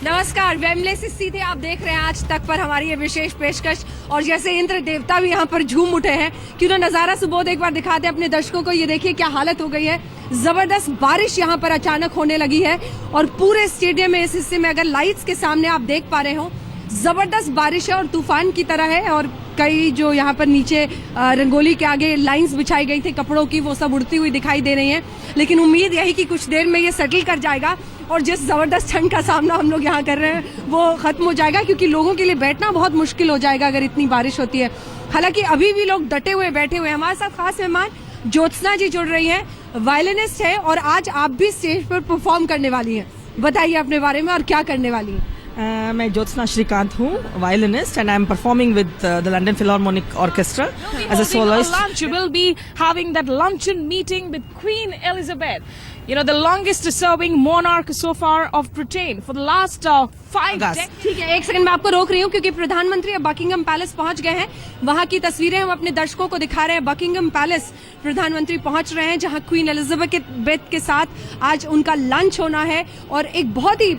नमस्कार, वेमले से सीधे आप देख रहे हैं आज तक पर हमारी ये विशेष पेशकश। और जैसे इंद्र देवता भी यहाँ पर झूम उठे हैं, क्यों ना नजारा सुबोध एक बार दिखाते हैं अपने दर्शकों को। ये देखिए क्या हालत हो गई है, जबरदस्त बारिश यहाँ पर अचानक होने लगी है और पूरे स्टेडियम में इस हिस्से में अगर लाइट्स के सामने आप देख पा रहे हो, जबरदस्त बारिश है और तूफान की तरह है। और कई जो यहाँ पर नीचे रंगोली के आगे लाइंस बिछाई गई थी कपड़ों की, वो सब उड़ती हुई दिखाई दे रही हैं। लेकिन उम्मीद यही कि कुछ देर में ये सेटल कर जाएगा और जिस जबरदस्त ठंड का सामना हम लोग यहाँ कर रहे हैं वो खत्म हो जाएगा, क्योंकि लोगों के लिए बैठना बहुत मुश्किल हो जाएगा अगर इतनी बारिश होती है। हालांकि अभी भी लोग डटे हुए बैठे हुए हैं। हमारे साथ खास मेहमान ज्योत्सना जी जुड़ रही हैं, वायलिनिस्ट है और आज आप भी स्टेज पर परफॉर्म करने वाली हैं। बताइए अपने बारे में और क्या करने वाली हैं। मैं ज्योत्सना श्रीकांत हूँ, violinist, and I'm performing with the London Philharmonic Orchestra as a soloist. Lunch. We'll be having that luncheon meeting with Queen Elizabeth. You know, the longest serving monarch so far of Britain for the last 5 decades. ठीक है, एक second मैं आपको रोक रही हूँ क्योंकि प्रधानमंत्री अब बकिंगम पैलेस पहुंच गए हैं। वहां की तस्वीरें हम अपने दर्शकों को दिखा रहे हैं। बकिंगम पैलेस प्रधानमंत्री पहुंच रहे हैं, जहां क्वीन एलिजाबेथ के साथ आज उनका लंच होना है और एक बहुत ही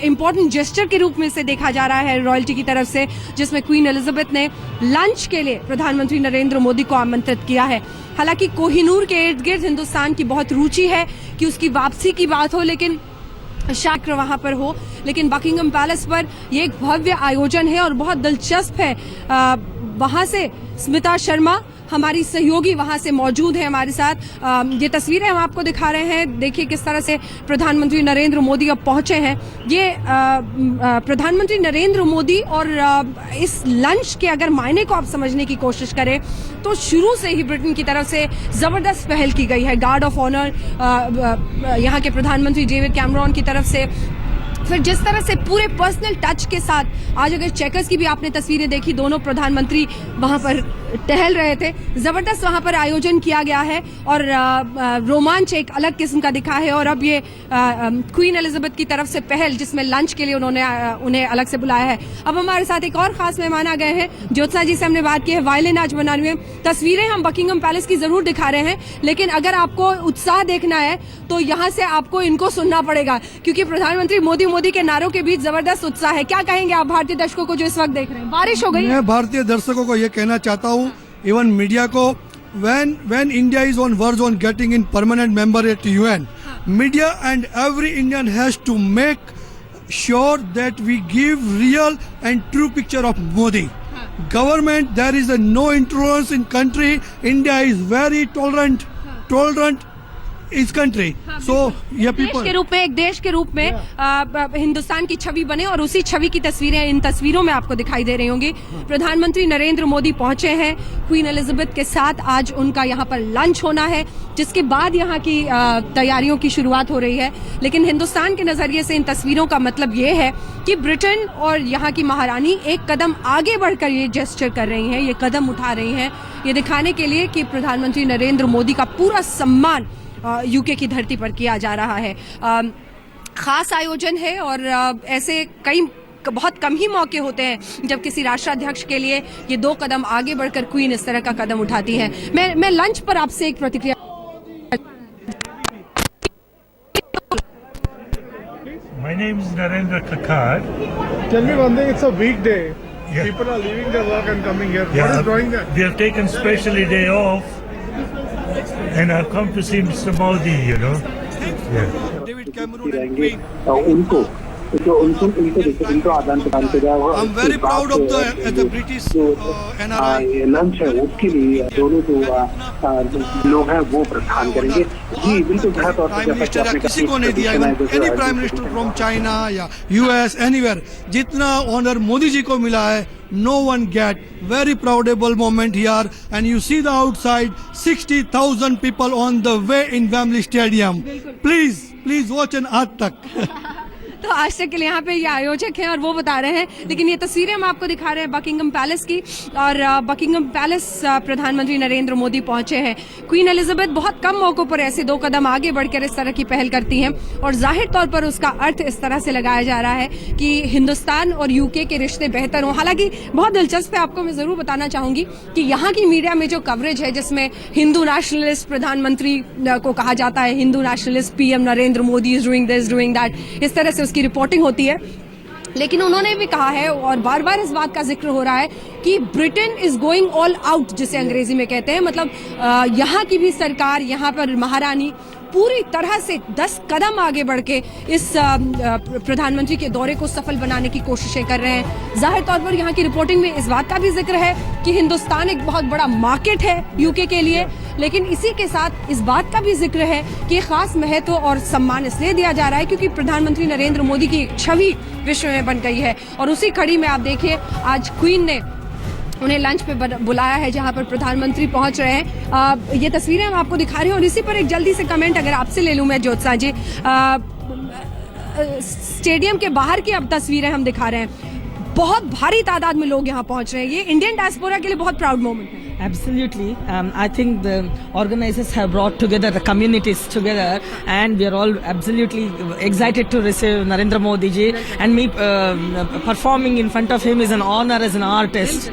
इम्पोर्टेंट जेस्चर के रूप में इसे देखा जा रहा है रॉयल्टी की तरफ से, जिसमें क्वीन एलिजाबेथ ने लंच के लिए प्रधानमंत्री नरेंद्र मोदी को आमंत्रित किया है। हालांकि कोहिनूर के इर्द गिर्द हिंदुस्तान की बहुत रुचि है कि उसकी वापसी की बात हो, लेकिन शाक्र वहां पर हो। लेकिन बकिंगम पैलेस पर ये एक भव्य आयोजन है और बहुत दिलचस्प है। वहां से स्मिता शर्मा हमारी सहयोगी वहां से मौजूद है हमारे साथ। ये तस्वीरें हम आपको दिखा रहे हैं। देखिए किस तरह से प्रधानमंत्री नरेंद्र मोदी अब पहुंचे हैं। ये प्रधानमंत्री नरेंद्र मोदी और इस लंच के अगर मायने को आप समझने की कोशिश करें तो शुरू से ही ब्रिटेन की तरफ से जबरदस्त पहल की गई है। गार्ड ऑफ ऑनर यहाँ के प्रधानमंत्री डेविड कैमरॉन की तरफ से, फिर जिस तरह से पूरे पर्सनल टच के साथ आज अगर चेकर्स की भी आपने तस्वीरें देखी, दोनों प्रधानमंत्री वहां पर टहल रहे थे। जबरदस्त वहां पर आयोजन किया गया है और रोमांच एक अलग किस्म का दिखा है। और अब ये क्वीन एलिजाबेथ की तरफ से पहल जिसमें लंच के लिए उन्होंने उन्हें अलग से बुलाया है। अब हमारे साथ एक और खास मेहमान आ गए हैं। ज्योत्सना जी से हमने बात की है, वायलिन आज बनाने में। तस्वीरें हम बकिंगम पैलेस की जरूर दिखा रहे हैं, लेकिन अगर आपको उत्साह देखना है तो यहाँ से आपको इनको सुनना पड़ेगा, क्योंकि प्रधानमंत्री मोदी के नारों के बीच जबरदस्त उत्साह है। क्या कहेंगे आप भारतीय दर्शकों को जो इस वक्त देख रहे हैं? बारिश हो गई। मैं भारतीय दर्शकों को ये कहना चाहता हूँ, इवन मीडिया को, when India is on verge on getting in permanent member at UN, media and every Indian has to make sure that we give real and true picture of Modi. Government, there is no intolerance in country. India is very tolerant इस country. सो ये देश के रूप में, एक देश के रूप में हिंदुस्तान की छवि बने और उसी छवि की तस्वीरें इन तस्वीरों में आपको दिखाई दे रही होंगी। प्रधानमंत्री नरेंद्र मोदी पहुंचे हैं क्वीन एलिजाबेथ के साथ। आज उनका यहाँ पर लंच होना है, जिसके बाद यहाँ की तैयारियों की शुरुआत हो रही है। लेकिन हिंदुस्तान के नजरिए से इन तस्वीरों का मतलब ये है कि ब्रिटेन और यहाँ की महारानी एक कदम आगे बढ़कर ये जेस्चर कर रही हैं, ये कदम उठा रही हैं, ये दिखाने के लिए कि प्रधानमंत्री नरेंद्र मोदी का पूरा सम्मान यूके की धरती पर किया जा रहा है। खास आयोजन है और ऐसे कई बहुत कम ही मौके होते हैं जब किसी राष्ट्राध्यक्ष के लिए ये 2 कदम आगे बढ़कर क्वीन इस तरह का कदम उठाती है। मैं लंच पर आपसे एक प्रतिक्रिया। My name is Narendra Kakar. Tell me one thing, it's a weekday. Yeah. People are leaving their work and coming here. Yeah, What is drawing them? We have taken specially day off, and I've come to see Mr. Modi. You know. Yeah. David Cameron and रहेंगे queen. उनको जो उनको आदान प्रदान किया I am very proud of the British NRI. Lunch है उसके लिए दोनों जो लोग हैं वो प्रस्थान करेंगे। जी बिल्कुल, प्राइम मिनिस्टर या किसी को नहीं दिया, any prime minister from China या यूएस एनीवेयर, जितना ऑनर मोदी जी को मिला है, no one get. Very proudable moment here, and you see the outside 60,000 people on the way in Wembley Stadium. Please watch an आज तक। तो आज तक के लिए यहाँ पे ये आयोजक हैं और वो बता रहे हैं। लेकिन ये तस्वीरें हम आपको दिखा रहे हैं बकिंगम पैलेस की, और बकिंगम पैलेस प्रधानमंत्री नरेंद्र मोदी पहुंचे हैं। क्वीन एलिजाबेथ बहुत कम मौकों पर ऐसे 2 कदम आगे बढ़कर इस तरह की पहल करती हैं और जाहिर तौर पर उसका अर्थ इस तरह से लगाया जा रहा है कि हिंदुस्तान और यूके के रिश्ते बेहतर हों। हालांकि बहुत दिलचस्प है, आपको मैं जरूर बताना चाहूंगी कि यहाँ की मीडिया में जो कवरेज है, जिसमें हिंदू नेशनलिस्ट प्रधानमंत्री को कहा जाता है, Hindu nationalist PM Narendra Modi is doing this doing that, इस तरह से उसकी रिपोर्टिंग होती है। लेकिन उन्होंने भी कहा है और बार बार इस बात का जिक्र हो रहा है कि Britain is going all out, जिसे अंग्रेजी में कहते हैं, मतलब यहाँ की भी सरकार, यहाँ पर महारानी पूरी तरह से 10 कदम आगे बढ़ के इस प्रधानमंत्री के दौरे को सफल बनाने की कोशिशें कर रहे हैं। जाहिर तौर पर यहाँ की रिपोर्टिंग में इस बात का भी जिक्र है कि हिंदुस्तान एक बहुत बड़ा मार्केट है यूके के लिए, लेकिन इसी के साथ इस बात का भी जिक्र है कि खास महत्व और सम्मान इसलिए दिया जा रहा है क्योंकि प्रधानमंत्री नरेंद्र मोदी की छवि विश्व में बन गई है। और उसी कड़ी में आप देखिए आज क्वीन ने उन्हें लंच पे बुलाया है जहां पर प्रधानमंत्री पहुंच रहे हैं। ये तस्वीरें हम आपको दिखा रहे हैं और इसी पर एक जल्दी से कमेंट अगर आपसे ले लूं मैं ज्योत्सना जी, स्टेडियम के बाहर की अब तस्वीरें हम दिखा रहे हैं, बहुत भारी तादाद में लोग यहां पहुंच रहे हैं। ये इंडियन डायस्पोरा के लिए बहुत प्राउड मोमेंट है। Absolutely. I think the organizers have brought together the communities together, and we are all absolutely excited to receive Narendra Modi ji. And me performing in front of him is an honor as an artist.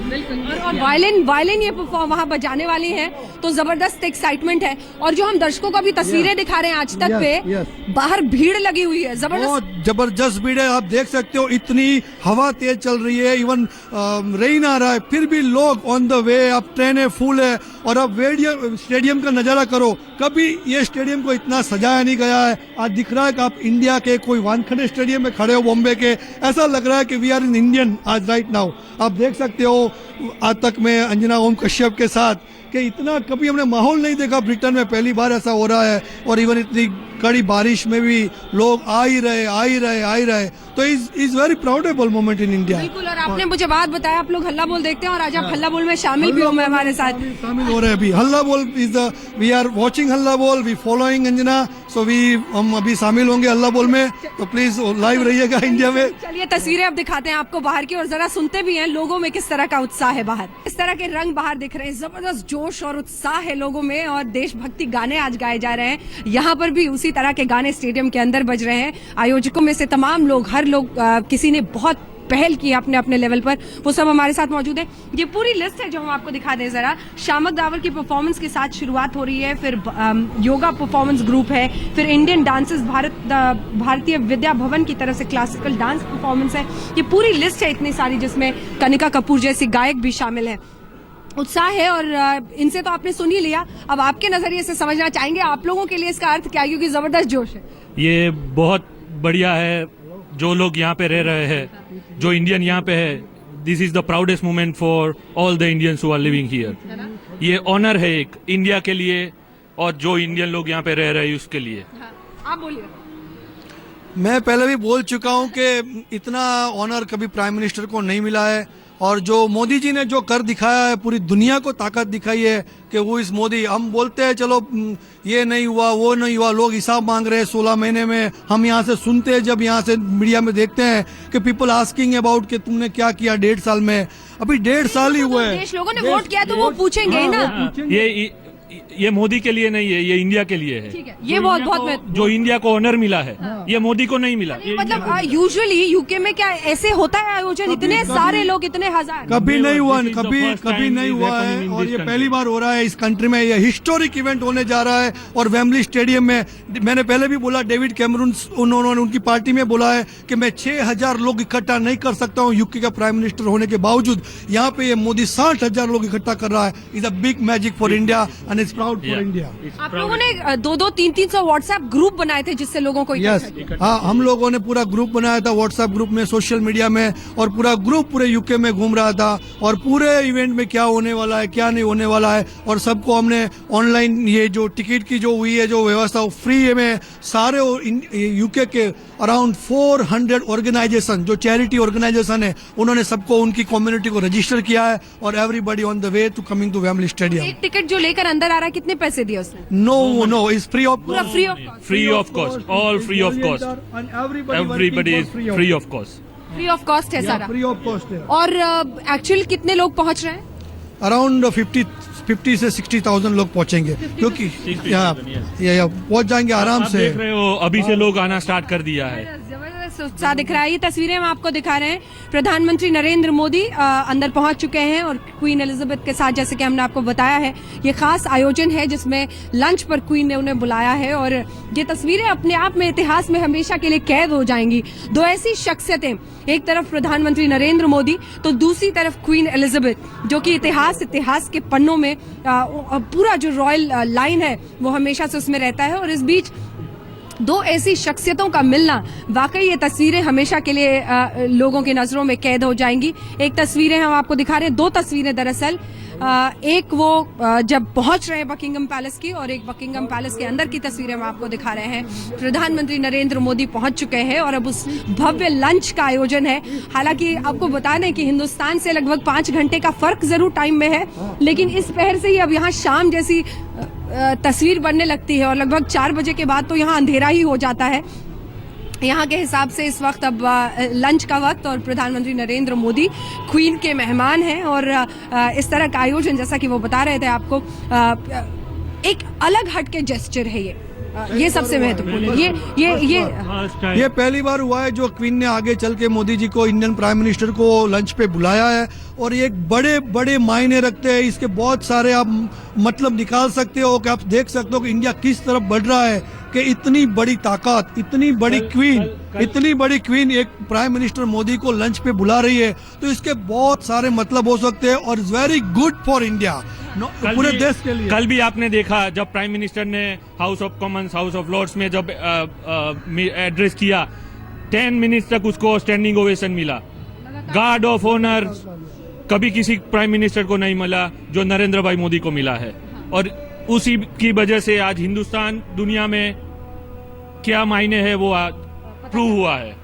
और violin ये वहाँ बजाने वाली हैं, तो जबरदस्त excitement है। और जो हम दर्शकों को अभी तस्वीरें दिखा रहे हैं आज तक पे, बाहर भीड़ लगी हुई है, बहुत जबरदस्त भीड़ है। आप देख सकते हो इतनी हवा तेज चल रही है, इवन रेन आ रहा है, फिर भी लोग ऑन द वे। अब ट्रेनें फुल है और अब स्टेडियम का नजारा करो, कभी ये स्टेडियम को इतना सजाया नहीं गया है। आज दिख रहा है कि आप इंडिया के कोई वानखेड़े स्टेडियम में खड़े हो, बॉम्बे के, ऐसा लग रहा है कि वी आर इन इंडियन आज राइट नाउ। आप देख सकते हो आज तक में अंजना ओम कश्यप के साथ कि इतना कभी हमने माहौल नहीं देखा ब्रिटेन में, पहली बार ऐसा हो रहा है। और इवन इतनी कड़ी बारिश में भी लोग आ ही रहे, तो is very proudable moment in India. बिल्कुल। और आपने मुझे बात बताया आप लोग हल्ला बोल देखते हैं और आज आप हल्ला बोल में शामिल भी हो हमारे साथ। शामिल हो रहे हैं अभी। Halla Bol is the, we are watching Halla Bol, we following Anjana, सो हम अभी शामिल होंगे हल्ला बोल में, तो प्लीज लाइव रहिएगा इंडिया में। चलिए तस्वीरें अब दिखाते हैं आपको बाहर की और जरा सुनते भी हैं लोगों में किस तरह का उत्साह है बाहर। इस तरह के रंग बाहर दिख रहे हैं, जबरदस्त जोश और उत्साह है लोगों में और देशभक्ति गाने आज गाए जा रहे हैं। यहाँ पर भी उसी तरह के गाने स्टेडियम के अंदर बज रहे हैं। आयोजकों में से तमाम लोग, हर लोग, किसी ने बहुत पहल की अपने अपने लेवल पर, वो सब हमारे साथ मौजूद है। ये पूरी लिस्ट है जो हम आपको दिखा दें जरा। शामक दावर की परफॉर्मेंस के साथ शुरुआत हो रही है, फिर योगा परफॉर्मेंस ग्रुप है, फिर इंडियन डांसेस, भारतीय विद्या भवन की तरफ से क्लासिकल डांस परफॉर्मेंस है। ये पूरी लिस्ट है इतनी सारी, जिसमें कनिका कपूर जैसी गायक भी शामिल है। उत्साह है और इनसे तो आपने सुन ही लिया, अब आपके नजरिए से समझना चाहेंगे आप लोगों के लिए इसका अर्थ क्या है, क्योंकि जबरदस्त जोश है। ये बहुत बढ़िया है जो लोग यहाँ पे रह रहे हैं, जो इंडियन यहाँ पे है। This is the proudest moment for all the Indians who are living here. ये ऑनर है एक इंडिया के लिए और जो इंडियन लोग यहाँ पे रह रहे हैं उसके लिए। आप बोलिए। मैं पहले भी बोल चुका हूं कि इतना ऑनर कभी प्राइम मिनिस्टर को नहीं मिला है, और जो मोदी जी ने जो कर दिखाया है, पूरी दुनिया को ताकत दिखाई है कि वो इस मोदी, हम बोलते हैं चलो ये नहीं हुआ वो नहीं हुआ, लोग हिसाब मांग रहे हैं 16 महीने में। हम यहाँ से सुनते हैं, जब यहाँ से मीडिया में देखते हैं कि पीपल आस्किंग अबाउट कि तुमने क्या किया 1.5 साल में। अभी 1.5 साल ही हुए हैं। देश लोगों ने वोट किया तो वो पूछेंगे ही ना। ये मोदी के लिए नहीं है, ये इंडिया के लिए है। ठीक है, ये बहुत जो इंडिया को ऑनर मिला है, ये मोदी को नहीं मिला। मतलब यूजुअली यूके में क्या ऐसे होता है आयोजन, इतने सारे लोग, इतने हजार? कभी नहीं हुआ, कभी नहीं हुआ है, और ये पहली बार हो रहा है इस कंट्री में। ये हिस्टोरिक इवेंट होने जा रहा है। और वेम्बली स्टेडियम में, मैंने पहले भी बोला, डेविड कैमरून उन्होंने उनकी पार्टी में बोला है कि मैं 6000 लोग इकट्ठा नहीं कर सकता हूँ यूके का प्राइम मिनिस्टर होने के बावजूद। यहाँ पे ये मोदी 60,000 लोग इकट्ठा कर रहा है। Is a big magic for India and it's proud for India. आप लोगों ने 200, 300 व्हाट्सएप ग्रुप बनाए थे जिससे लोगों को हाँ, हम लोगों ने पूरा ग्रुप बनाया था व्हाट्सएप ग्रुप में, सोशल मीडिया में, और पूरा ग्रुप पूरे यूके में घूम रहा था और पूरे इवेंट में क्या होने वाला है क्या नहीं होने वाला है। और सबको हमने ऑनलाइन ये जो टिकट की जो हुई है जो व्यवस्था, फ्री में सारे यूके के अराउंड 400 ऑर्गेनाइजेशन जो चैरिटी ऑर्गेनाइजेशन है, उन्होंने सबको उनकी कम्युनिटी को रजिस्टर किया है और everybody on the way to coming to Wembley stadium. एक टिकट जो लेकर अंदर आ रहा है, कितने पैसे दिए उसने? नो इज फ्री ऑफ, पूरा free of cost, all free of cost, everybody is free of cost. Free of cost है सारा, फ्री ऑफ कॉस्ट है। और एक्चुअल कितने लोग पहुंच रहे हैं? अराउंड 50 से 60,000 लोग पहुंचेंगे, क्योंकि यहाँ पहुंच जाएंगे आराम से। देख रहे हो अभी से लोग आना स्टार्ट कर दिया है। जबरदस्त जबरदस्त उत्साह दिख रहा है। ये तस्वीरें हम आपको दिखा रहे हैं। प्रधानमंत्री नरेंद्र मोदी अंदर पहुंच चुके हैं और क्वीन एलिजाबेथ के साथ, जैसे कि हमने आपको बताया है, ये खास आयोजन है जिसमें लंच पर क्वीन ने उन्हें बुलाया है और ये तस्वीरें अपने आप में इतिहास में हमेशा के लिए कैद हो जाएंगी। दो ऐसी शख्सियतें, एक तरफ प्रधानमंत्री नरेंद्र मोदी तो दूसरी तरफ क्वीन एलिजाबेथ, जो कि इतिहास के पन्नों में पूरा जो रॉयल लाइन है वो हमेशा से उसमें रहता है। और इस बीच दो ऐसी शख्सियतों का मिलना, वाकई ये तस्वीरें हमेशा के लिए लोगों की नजरों में कैद हो जाएंगी। एक तस्वीरें हम आपको दिखा रहे हैं, दो तस्वीरें दरअसल, एक वो जब पहुंच रहे हैं बकिंगम पैलेस की और एक बकिंगम पैलेस के अंदर की तस्वीरें हम आपको दिखा रहे हैं। प्रधानमंत्री नरेंद्र मोदी पहुंच चुके हैं और अब उस भव्य लंच का आयोजन है। हालांकि आपको बता दें कि हिंदुस्तान से लगभग 5 घंटे का फर्क जरूर टाइम में है, लेकिन इस पहर से ही अब यहाँ शाम जैसी तस्वीर बनने लगती है और लगभग 4 बजे के बाद तो यहाँ अंधेरा ही हो जाता है। यहाँ के हिसाब से इस वक्त अब लंच का वक्त और प्रधानमंत्री नरेंद्र मोदी क्वीन के मेहमान हैं और इस तरह का आयोजन, जैसा कि वो बता रहे थे आपको, एक अलग हट के जेस्चर है ये सबसे महत्वपूर्ण है। ये पहली बार हुआ है जो क्वीन ने आगे चल के मोदी जी को, इंडियन प्राइम मिनिस्टर को लंच पे बुलाया है और ये एक बड़े बड़े मायने रखते हैं। इसके बहुत सारे आप मतलब निकाल सकते हो कि आप देख सकते हो कि इंडिया किस तरफ बढ़ रहा है, कि इतनी बड़ी ताकत, इतनी बड़ी क्वीन एक प्राइम मिनिस्टर मोदी को लंच पे बुला रही है, तो इसके बहुत सारे मतलब हो सकते हैं और it's very good for India, पूरे देश के लिए। कल भी आपने देखा जब प्राइम मिनिस्टर ने House of Commons, House of Lords में जब एड्रेस किया, 10 मिनट्स तक उसको स्टैंडिंग ओवेशन मिला। गार्ड ऑफ ऑनर कभी किसी प्राइम मिनिस्टर को नहीं मिला जो नरेंद्र भाई मोदी को मिला है और उसी की वजह से आज हिंदुस्तान दुनिया में क्या मायने है वो आज प्रूव हुआ है।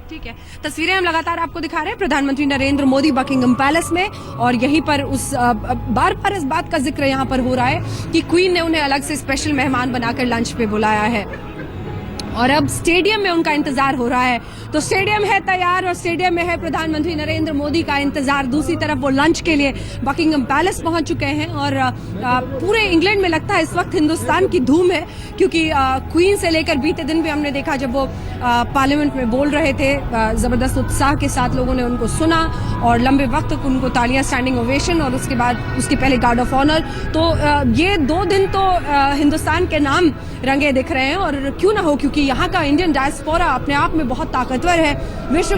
ठीक है। तस्वीरें हम लगातार आपको दिखा रहे हैं प्रधानमंत्री नरेंद्र मोदी बकिंगम पैलेस में और यहीं पर उस बार बार इस बात का जिक्र यहाँ पर हो रहा है कि क्वीन ने उन्हें अलग से स्पेशल मेहमान बनाकर लंच पे बुलाया है और अब स्टेडियम में उनका इंतजार हो रहा है। तो स्टेडियम है तैयार और स्टेडियम में है प्रधानमंत्री नरेंद्र मोदी का इंतजार। दूसरी तरफ वो लंच के लिए बकिंगम पैलेस पहुंच चुके हैं और पूरे इंग्लैंड में लगता है इस वक्त हिंदुस्तान की धूम है, क्योंकि क्वीन से लेकर बीते दिन भी हमने देखा जब वो पार्लियामेंट में बोल रहे थे, जबरदस्त उत्साह के साथ लोगों ने उनको सुना और लंबे वक्त तक उनको तालियां, स्टैंडिंग ओवेशन और उसके बाद उसके पहले गार्ड ऑफ ऑनर। तो ये 2 दिन तो हिंदुस्तान के नाम रंगे दिख रहे हैं और क्यों ना हो, क्योंकि यहाँ का इंडियन डायस्पोरा अपने आप में बहुत ताकतवर है। विश्व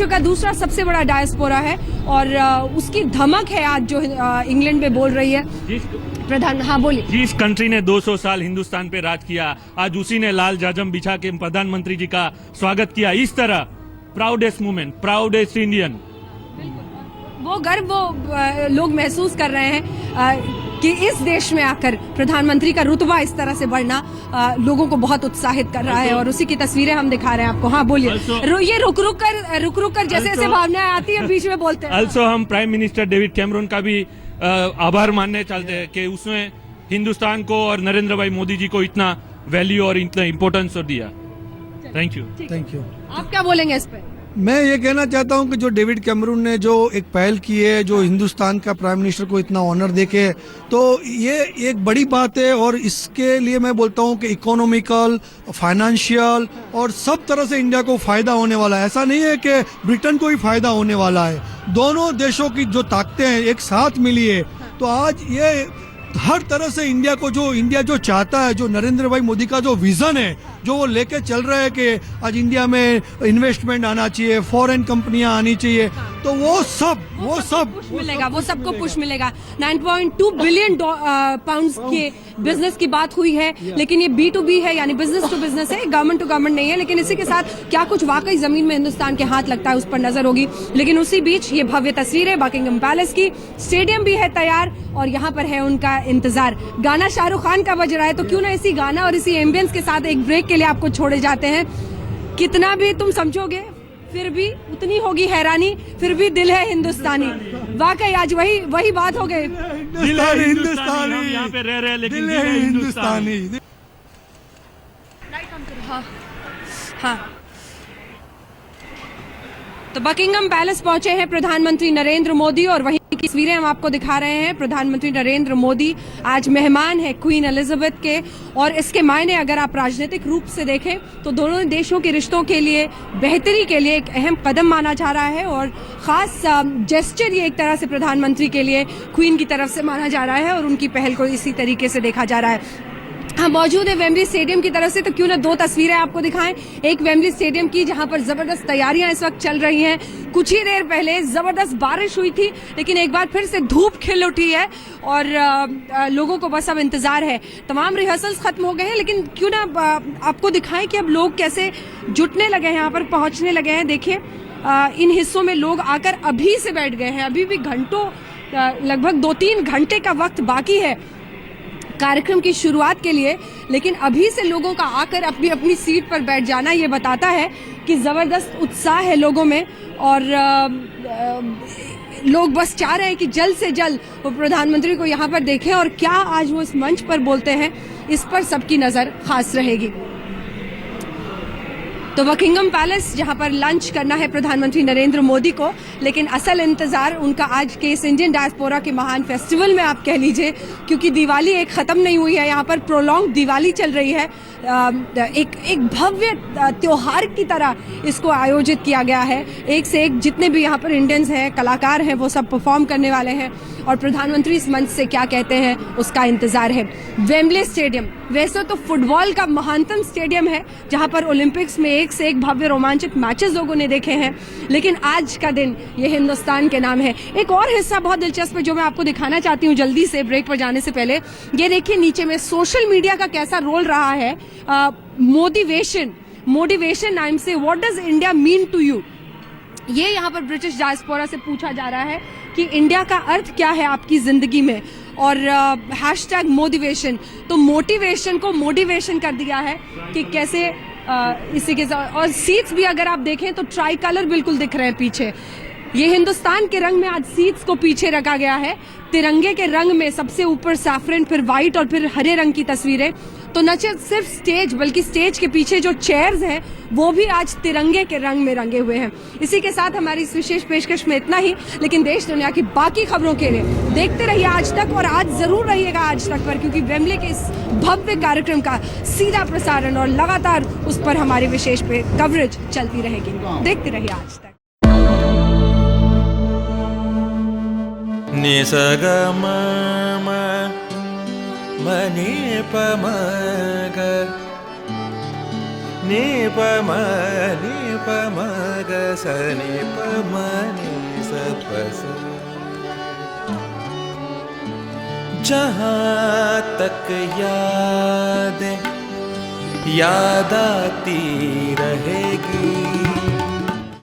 का दूसरा सबसे बड़ा डायस्पोरा है और उसकी धमक है आज जो इंग्लैंड में बोल रही है। हाँ बोलिए। जिस कंट्री ने 200 साल हिंदुस्तान पे राज किया, आज उसी ने लाल जाजम बिछा के प्रधानमंत्री जी का स्वागत किया। इस तरह प्राउडेस्ट मोमेंट, प्राउडेस्ट इंडियन, वो गर्व वो लोग महसूस कर रहे हैं कि इस देश में आकर प्रधानमंत्री का रुतबा इस तरह से बढ़ना लोगों को बहुत उत्साहित कर रहा है और उसी की तस्वीरें हम दिखा रहे हैं आपको। हाँ बोलिए। ये रुक रुक कर जैसे जैसे भावनाएं आती है बीच में बोलते हैं। अल्सो हम प्राइम मिनिस्टर डेविड कैमरून का भी आभार मानने चलते हैं कि उसने हिंदुस्तान को और नरेंद्र भाई मोदी जी को इतना वैल्यू और इतना इम्पोर्टेंस दिया। Thank you. आप क्या बोलेंगे इस पे? मैं ये कहना चाहता हूँ कि जो डेविड कैमरून ने जो एक पहल की है, जो हिंदुस्तान का प्राइम मिनिस्टर को इतना ऑनर देके, तो ये एक बड़ी बात है और इसके लिए मैं बोलता हूँ कि इकोनॉमिकल, फाइनेंशियल और सब तरह से इंडिया को फायदा होने वाला है। ऐसा नहीं है कि ब्रिटेन को ही फायदा होने वाला है, दोनों देशों की जो ताकतें हैं एक साथ मिली है। तो आज ये हर तरह से इंडिया जो चाहता है, जो नरेंद्र भाई मोदी का जो विजन है, जो वो लेके चल रहा है कि आज इंडिया में इन्वेस्टमेंट आना चाहिए, फॉरेन कंपनियां आनी चाहिए, तो वो सबको पुश मिलेगा। 9.2 बिलियन पाउंड्स के बिजनेस की बात हुई है, लेकिन ये B2B है, यानी बिजनेस टू बिजनेस है, गवर्नमेंट टू गवर्नमेंट नहीं है। लेकिन इसी के साथ क्या कुछ वाकई जमीन में हिंदुस्तान के हाथ लगता है उस पर नजर होगी। लेकिन उसी बीच ये भव्य तस्वीरें बकिंगम पैलेस की, स्टेडियम भी है तैयार और यहाँ पर है उनका इंतजार। गाना शाहरुख खान का बज रहा है, तो क्यों ना इसी गाना और इसी एम्बियंस के साथ एक ब्रेक के लिए आपको छोड़े जाते हैं। कितना भी तुम समझोगे फिर भी उतनी होगी हैरानी, फिर भी दिल है हिंदुस्तानी। वाकई आज वही बात हो गई। दिल है हिंदुस्तानी, हम यहाँ पे रह रहे हैं लेकिन दिल है हिंदुस्तानी। हाँ। तो बकिंगम पैलेस पहुंचे हैं प्रधानमंत्री नरेंद्र मोदी और वहीं की तस्वीरें हम आपको दिखा रहे हैं। प्रधानमंत्री नरेंद्र मोदी आज मेहमान है क्वीन एलिजाबेथ के, और इसके मायने अगर आप राजनीतिक रूप से देखें तो दोनों देशों के रिश्तों के लिए बेहतरी के लिए एक अहम कदम माना जा रहा है, और खास जेस्चर ये एक तरह से प्रधानमंत्री के लिए क्वीन की तरफ से माना जा रहा है, और उनकी पहल को इसी तरीके से देखा जा रहा है। हम मौजूद है वेम्बली स्टेडियम की तरफ से, तो क्यों ना दो तस्वीरें आपको दिखाएं। एक वेम्बली स्टेडियम की जहां पर जबरदस्त तैयारियां इस वक्त चल रही हैं। कुछ ही देर पहले जबरदस्त बारिश हुई थी, लेकिन एक बार फिर से धूप खिल उठी है, और लोगों को बस अब इंतजार है। तमाम रिहर्सल्स खत्म हो गए हैं, लेकिन क्यों ना आपको दिखाएं कि अब लोग कैसे जुटने लगे हैं, यहाँ पर पहुंचने लगे हैं। देखिए इन हिस्सों में लोग आकर अभी से बैठ गए हैं। अभी भी घंटों, लगभग 2-3 घंटे का वक्त बाकी है कार्यक्रम की शुरुआत के लिए, लेकिन अभी से लोगों का आकर अपनी अपनी सीट पर बैठ जाना ये बताता है कि जबरदस्त उत्साह है लोगों में, और लोग बस चाह रहे हैं कि जल्द से जल्द वो प्रधानमंत्री को यहाँ पर देखें, और क्या आज वो इस मंच पर बोलते हैं इस पर सबकी नजर खास रहेगी। तो बकिंगम पैलेस जहां पर लंच करना है प्रधानमंत्री नरेंद्र मोदी को, लेकिन असल इंतजार उनका आज के इस इंडियन डायस्पोरा के महान फेस्टिवल में आप कह लीजिए, क्योंकि दिवाली एक खत्म नहीं हुई है, यहाँ पर प्रोलॉन्ग दिवाली चल रही है। एक भव्य त्योहार की तरह इसको आयोजित किया गया है। एक से एक जितने भी यहाँ पर इंडियंस हैं, कलाकार हैं, वो सब परफॉर्म करने वाले हैं, और प्रधानमंत्री इस मंच से क्या कहते हैं उसका इंतजार है। वेम्बली स्टेडियम वैसे तो फुटबॉल का महानतम स्टेडियम है, जहां पर ओलंपिक्स में एक से एक भव्य रोमांचक मैचेस लोगों ने देखे हैं, लेकिन आज का दिन ये हिंदुस्तान के नाम है। एक और हिस्सा बहुत दिलचस्प है जो मैं आपको दिखाना चाहती हूँ जल्दी से ब्रेक पर जाने से पहले। ये देखिए नीचे में सोशल मीडिया का कैसा रोल रहा है। मोटिवेशन आई एम से, what does India mean to you, ये यहाँ पर ब्रिटिश डायस्पोरा से पूछा जा रहा है कि इंडिया का अर्थ क्या है आपकी जिंदगी में, और हैशटैग मोटिवेशन, तो मोटिवेशन को मोटिवेशन कर दिया है कि कैसे इसी के साथ। और सीट्स भी अगर आप देखें तो ट्राई कलर बिल्कुल दिख रहे हैं पीछे। ये हिंदुस्तान के रंग में आज सीट्स को पीछे रखा गया है, तिरंगे के रंग में सबसे ऊपर सैफरन, फिर व्हाइट और फिर हरे रंग की तस्वीरें। तो न सिर्फ स्टेज बल्कि स्टेज के पीछे जो चेयर्स हैं वो भी आज तिरंगे के रंग में रंगे हुए हैं। इसी के साथ हमारी इस विशेष पेशकश में इतना ही, लेकिन देश दुनिया की बाकी खबरों के लिए देखते रहिए आज तक, और आज जरूर रहिएगा आज तक पर, क्योंकि वेम्बली के इस भव्य कार्यक्रम का सीधा प्रसारण और लगातार उस पर हमारी विशेष पे कवरेज चलती रहेगी। देखते रहिए आज तक। निसगम मनि पमग नि पमग सनि पमनि सपस। जहाँ तक याद आती रहेगी,